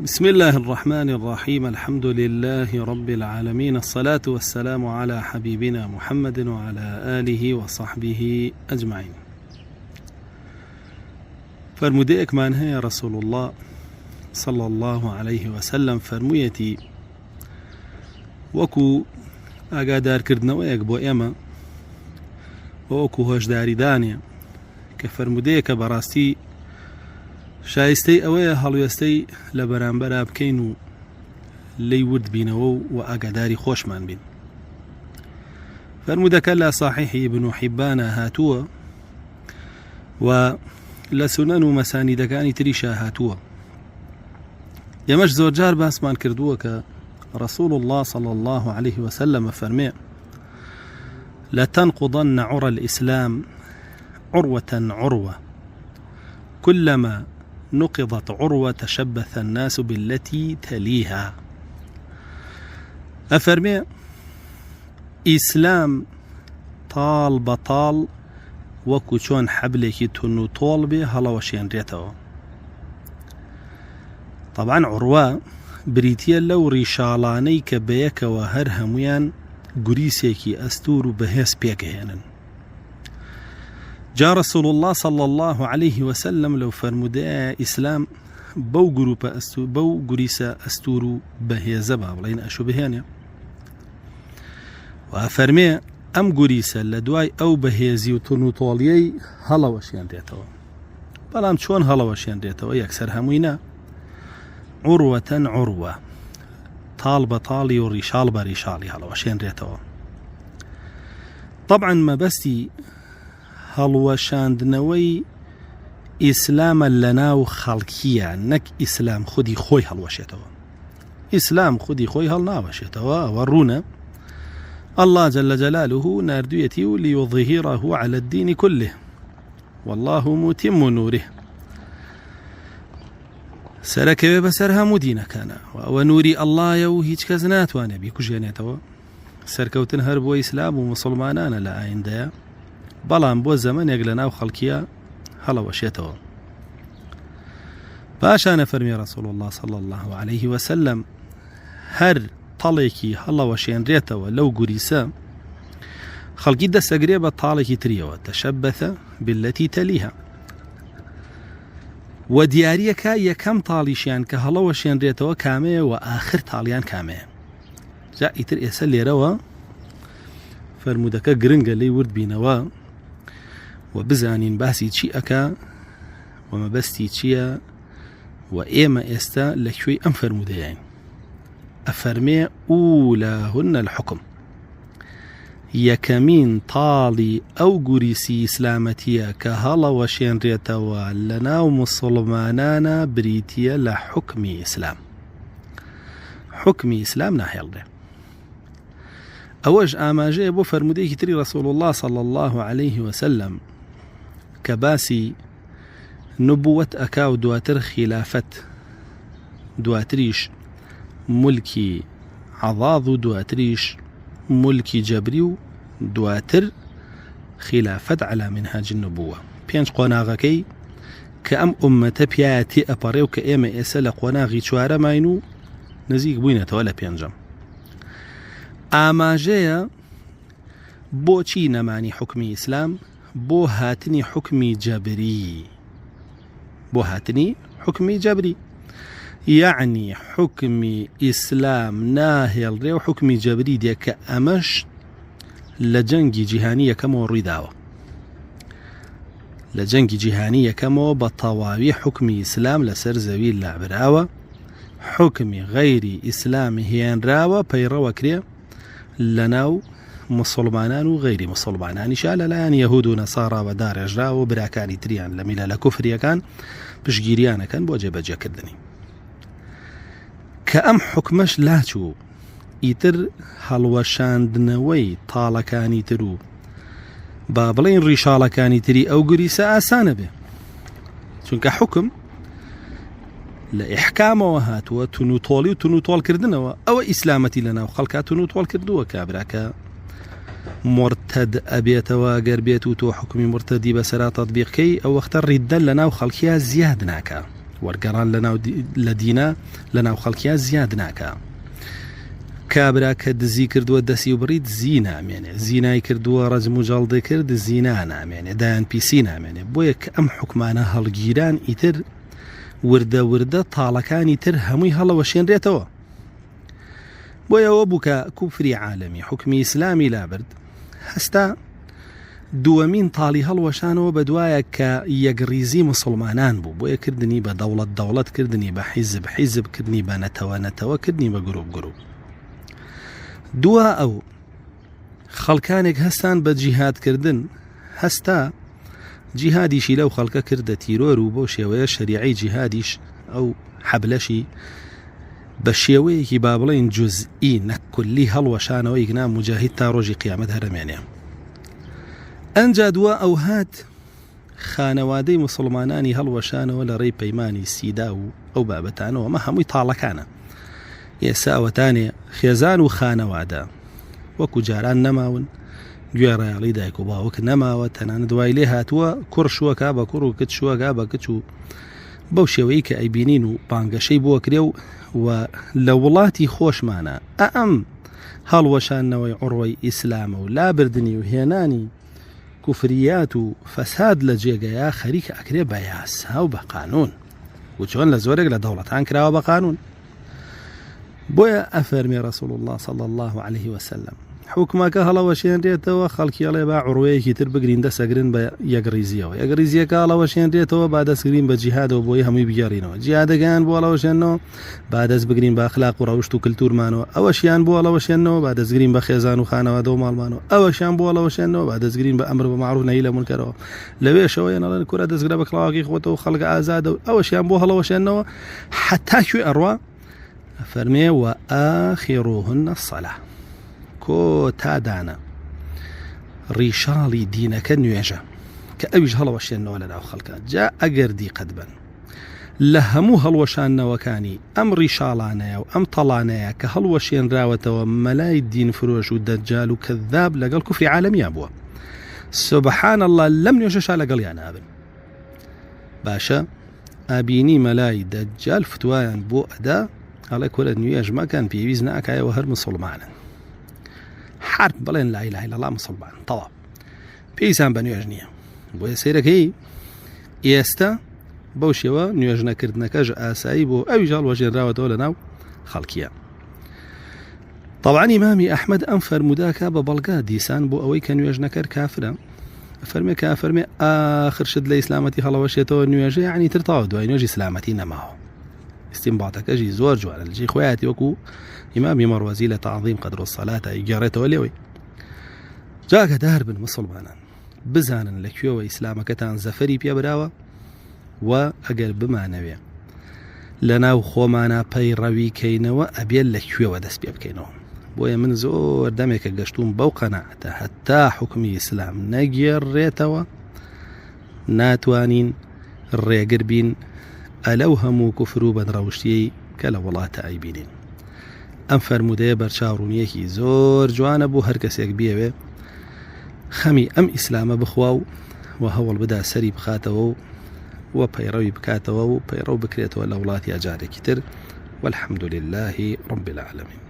بسم الله الرحمن الرحيم. الحمد لله رب العالمين، الصلاة والسلام على حبيبنا محمد وعلى آله وصحبه أجمعين. فرموديك من هي رسول الله صلى الله عليه وسلم فرمويتي وكو ئاگادار کردنەوەیەک بۆ ئێمە وەکو هۆشداری دانێ کە فەرمودەیەکە بەڕاستی شایستەی ئەوەیە هەڵوێستەی لە بەرامبەرا بکەین و لێی ورد بینەوە و ئاگاداری خۆشمان بین. فەرمودەکە لە صحیحی ابن حیبانە هاتووە و لە سونەن و مەسانیدەکانی تریشە هاتووە. ئێمەش زۆرجار باسمان کردووە کە رسول الله صلى الله عليه وسلم فرمي: لتنقضن عرى الإسلام عروة عروة، كلما نقضت عروة تشبث الناس بالتي تليها. أفرمي إسلام طال بطال وەکو چۆن حەبلێکی تون و تۆڵ بێ هەڵەوەشێنرێتەوە. طبعا عروە بریتیە لەو ڕیشاڵانەی کە بەیەکەوە هەر هەمویان گوریسێکی ئەستور و بەهێز پێکهێنن. جا رسول الله صلى الله عليه وسلم لو فرمودە ئیسلام بەو گروپە بەو گوریسە ئەستور و بەهێزە با بڵین ئەشو بهێنێ و فەرمێ ئەم گوریسە لە دوای ئەو بەهێزی و تون و تۆڵیەی هەڵەوەشێنرێتەوە. بەڵام چۆن هەڵەوەشێنرێتەوە؟ یەکسەر هەمووی نا، عروة عروة، طال بطالي وريشال بريشالي هەڵەوەشێنرێتەوە. طبعا مەبەستی هەڵوەشاندنەوەی ئیسلامە لەناو خەڵکیە، نەک ئیسلام خودی خۆی هەڵوەشێتەوە. ئیسلام خودی خۆی هەڵناوەشێتەوە، ئەوە ڕوونە. الله جل جلاله ناردويتي ليظهره على الدين كله والله متم نوره. سەرەکەوێ بەسەر هەموو دینەکانە و ئەوە نوری ئەڵڵایە و هیچ کەس ناتوانێ بیکوژێنێتەوە. سەرکەوتن هەر بۆ ئیسلام و مسڵمانانە لە ئایندەیە، بەڵام بۆ زەمانێک لەناو خەڵکیە هەڵەوەشێتەوە. پاشانە فەرمی رسول الله صلى الله عليه وسلم هەر تەڵێکی هەڵەوەشێنرێتەوە لەو گوریسە، خەڵکی دەسەگرێ بە تاڵێکی تریەوە، تەشەبەثە بالەتی تەلیها، و دیاریەکە یەکەم تاڵیشیان کە هەڵەوەشێنرێتەوە کامەیە و ئاخر تاڵیان کامەیە. جا ئیتر ئێستا لێرەوە فەرمودەکە گرنگە لێی ورد بینەوە و بزانین باسی چی ئەکا و مەبەستی چییە و ئێمە ئێستا لەکوێی ئەم فەرمودەیەین. ئەفەرمێ ئولاهن الحکم، یەکەمین تاڵی ئەو گوریسی ئیسلامەتیە کە هەڵەوەشێنرێتەوە لە ناو مسڵمانانە بریتیە لە حکمی ئیسلام. حکمی ئیسلام ناهێڵرێ. ئەوەش ئاماژەیە بۆ فەرمودەیەکی تری رسول الله صلى الله عليه وسلم کە باسی نبووەت ئەکا و دواتر خلافەت، دواتریش ملکی عەضاض و دواتریش ملکی جەبری و دواتر خلافەت على منهاج النبوة. پێنج قۆناغەکەی کە ئەم ئومەتە پیاەتی ئەپەڕێ و کە ئێمە ئێستا لە قۆناغی چوارەماین و نزیک بووینەتەوە لە پێنجەم. ئاماژەیە بۆچی نەمانی حکمی ئیسلام، بۆ هاتنی حکمی جەبری، بۆ هاتنی حکمی جەبری، یعنی حکمی ئیسلام ناهێڵرێ و حکمی جەبری دێ کە ئەمەش لە جەنگی جیهانی یەکەمەوە ڕوویداوە. لە جەنگی جیهانی یەکەمەوە بە تەواوی حکمی ئیسلام لەسەر زەوی لابراوە، حکمی غەیری ئیسلام هێنراوە پەیڕەوە کرێ لە ناو مسڵمانان و غەیری مسڵمانانیشا لەلایەن یەهود و نەسارا و داڕێژراوە و براکانی تریان لە میلە لە کوفریەکان پشگیریانەکەن بۆ جێبەجێکردنی. کە ئەم حکمەش لاچوو، ئیتر هەڵوەشاندنەوەی تاڵەکانی تر و با بڵێن ڕیشاڵەکانی تری ئەو گوریسە ئاسانە بێ، چونکە حکم لە ئیحکامەوە هاتووە، تون و تۆڵی و تون و تۆڵکردنەوە. ئەوە ئیسلامەتی لەناو خەڵکا تون و تۆڵ کردووە کابراکە مرتد ئەبێتەوە، گەر بێت و تۆ حکمی مرتدی بەسەرا تەطبیقکەی ئەو وەختە ڕیددە لەناو خەڵکیە زیاد ناکە وەرگەڕان لە دینە لەناو خەڵکیان زیاد ناکە. کابرا کە دزی کردووە دەسی و بڕیت زی نامێنێ، زینای کردووە ڕەجم و جەڵدە کرد زینا نامێنێ، دایان پیسی نامێنێ. بۆیە کە ئەم حکمانە هەڵگیران ئیتر وردە وردە تاڵەکانی تر هەمووی هەڵەوەشێنرێتەوە. بۆیە ئەوە بوو کە کوفری عالەمی حکمی ئیسلامی لابرد، هەستا دووەمین تاڵی هەڵوەشانەوە بە دوایە کە یەکڕیزی مسلمانان بوو. بۆیە کردنی بە دەوڵەت کردنی بە حیزب کردنی بە نەتەوە کردنی بە گروپ. دووە ئەو خەڵکانێک هەستان بە جیهادکردن، هەستا جیهادیشی لەو خەڵکە کردە تیرۆر و بۆ شێوەیە شەریعەی جیهادیش ئەو حەبلەشی بە شێوەیەکی با بڵێن جوزئی نەکولی هەڵوەشانەوە ئیگنا مجاهید تا ڕۆژی قیامەت هەرمێنێ. ئەنجا دووە ئەو هات خانەوادەی مسلمانانی هەڵوەشانەوە لە ڕێی پەیمانی سیدا و ئەو بابەتانەوە مە هەمووی تاڵەکانە. ئێستا ئەوەتانێ خێزان و خانەوادە وەکو جاران نەماون، گوێڕایاڵی دایک و باوک نەماوە، تەنانەت دوای لێ هاتووە کوڕ شووەکا بە کوڕ و کچ شووەکا بە کچ و بەو شێوەیە کە ئەیبینین و بانگەشەی بۆ کرێ و لە وڵاتی خۆشمانە ئەم هەڵوەشانەوەی عوڕوەی ئیسلامە و لابردنی و هێنانی کوفریات و فەساد لە جێگەیە خەریکە ئەکرێ بە یاسا و بە قانون و چۆن لە زۆرێک لە دەوڵەتان کراوە بە قانون. بۆیە ئەفەرمێ ڕەسوڵ الله صلی الله عليه وسلم حکومەکە هەڵەوەشێنرێتەوە، خەڵکی ئەڵێ با عوڕوەیەکی تر بگرین دەسەگرن بە یەکڕیزیەوە، یەکڕیزیەکە هەڵەوەشێنرێتەوە با دەستگرین بە جیهادەوە بۆی هەمووی بگەڕینەوە، جیهادەکەیان بۆ هەڵەوەشێنەوە با دەست بگرین بە ئەخلاق و ڕەوشت و کلتورمانەوە، ئەوەشیان بۆ هەڵەوەشێنەوە با دەستگرین بە خێزان و خانەوادە و ماڵمانەوە، ئەوەشیان بۆ هەڵەوەشێنەوە با دەستگرین بە ئەمر بە معروف نەهی لە مونکەرەوە، لەوێشەوە ئەڵێن کورە دەستگرە بە کڵاوەکی خۆتەوە خەڵک ئازادە و ئەوەشیان بۆ هەڵەوەشێنەوە حتا کوێ ئەڕوا فەرمێ و ئاخیڕوهن الصەلاة کۆ تادانە ڕیشاڵی دینەکە نوێژە کە ئەویش هەڵەوەشێنەوە لە ناو خەڵکە. جا ئەگەر دیقەت بن لە هەموو هەڵوەشانەوەکانی ئەم ڕیشاڵانەیە و ئەم تەڵانەیە کە هەڵوەشێنراوەتەوە مەلای دین فرۆش و دەجال و کەذاب لەگەڵ کوفری عالەمیان بووە، سوبحان الله لەم نوێژەشا لەگەڵیان نابن. باشە ئابینی مەلای دەجال فتوایان بۆ ئەدا ئەڵێ کورە نوێژ مەکەن پێویست ناکایەوە هەر مسلمانن، حرب بڵێن لا إله إلا الله مسلمان تەواو پێویستیان بە نوێژ نییە. بۆیە سەیرەکەی ئێستا بەو شێوە نوێژ نەکردنەکەش ئاسایی بۆ ئەویش هەڵوەشێنراوەتەوە لە ناو خەڵکیە. طبعاً ئیمامی ئەحمەد ئەم فەرموداکە بە بەڵگا دیسان بۆ ئەوەی کە نوێژ نەکەر کافرە. فەرمێ ئاخر شت لە ئیسلامەتی هەڵەوەشێتەوە نوێژە یعنی تر تاوە دوای نوێژی ئیسلامەتی نەماوە. استنباطەکەژی زۆر جوانە لەجێی خۆیاتی وەکو ئیمامی مەڕوەزی لە تەعظیم قەدر الصەلاتە گێڕێتەوە لێوەی. جاگەدار بن مسلمانان بزانن لەکوێوە ئیسلامەکەتان زەفەری پێبراوە و ئەگەر بمانەوێ لە ناو خۆمانە پەیڕەوی کەینەوە ئەبێت لەکوێوە دەست پێ بکەینەوە. بۆیە من زۆر دەمێکە گەشتوم بەو قەناعەتە هەتا حکمی ئیسلام نەگێڕێتەوە ناتوانین ڕێگر بین ئەلەو هەموو کوفر و بەدڕەوشتیەی کە لە وڵاتە ئەیبینین. ئەم فەرمودەیە بەرچاوڕوونیەکی زۆر جوانە بۆ هەر کەسێک بێوێ خەمی ئەم ئیسلامە بخوا و هەوڵ بدا سەری بخاتەوە و پەیڕەوی بکاتەوە و پەیڕەو بکرێتەوە لە وڵاتی جارێکی تر. والحمد لله رب العالمين.